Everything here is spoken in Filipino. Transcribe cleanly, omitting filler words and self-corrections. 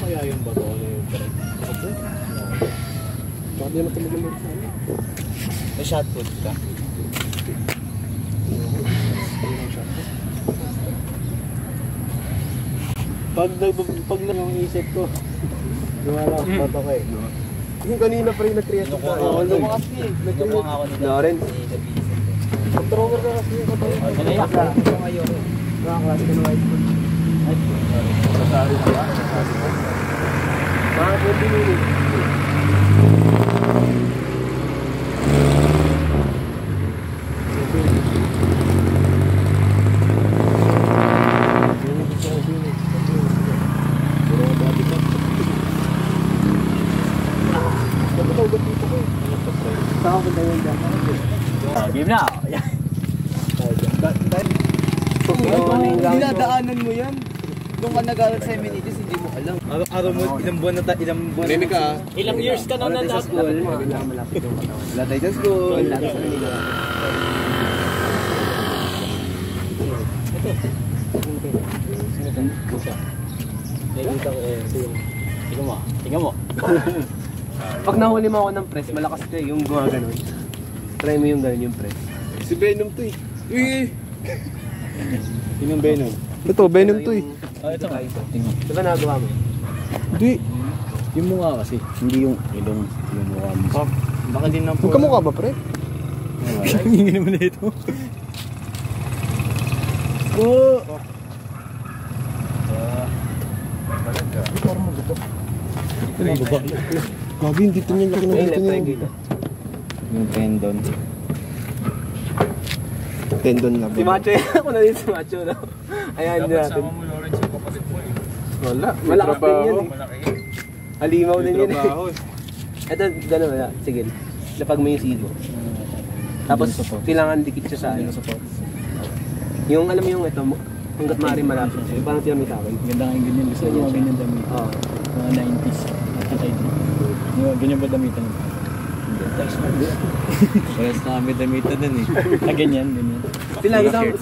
kaya yung bato na yung correct? Ako? Bakit di naman talaga mo sa ano? May shot put ka. Pag lang yung isip ko, gumala ako bato ka eh. Yung kanina pa rin nag-create ko. Oo, lumakas niya eh. Nakuha ako ni Lawrence. Pag-thrower ka kasi yung bato. Kanayak ka. Ito ngayon. Nakaklase ka ng high school. Masari siya. Mga 20 minutes. Game na! Dinadaanan mo yan. Nung ka nag-aaral sa Eminitis, hindi mo alam. Araw mo, ilang buwan na Mimi ka. Ilang years ka na sa school? Wala tayo sa school. Wala tayo sa Manila. Tingnan mo. Pag nahuli mo ako ng press, malakas ka eh, yung gumaganon. Try mo yung gano'n yung press. Si Venom to eh. Uy! Yun yung Venom. Ito, Venom to eh. Ito nga. Tingnan. Di ba nagawa mo? Hindi. Yung mukha kasi, hindi yung ilong. Yung mukha mo. Baka din ng Magkamukha ba, pre? Hindi naman na ito. Oo! Gabi, hindi ito niya laki ng dito niya. Yung tendon. Tendon na Si ba? Macho yan. Ako na din si Macho, no? Ayan din natin. mo Lawrence yung kapatid mo eh. Wala. Malakas din yan eh. Malaki yun. Halimaw din yan eh. Ito, gano'n wala. Sige. Lapag mo yung sigo. Tapos, kailangan dikit siya sa ano. Yung alam mo yung ito, hanggat maaari malapit. Yung parang tinamay sa akin. Ganda nga yung ganyan. Gusto ko mga ganyan damit. Oo. Mga 90s. Nakatay din. Ganyan ba damitan mo? Hindi. Parehas na kami damitan nun eh. Ganyan. Sila, isang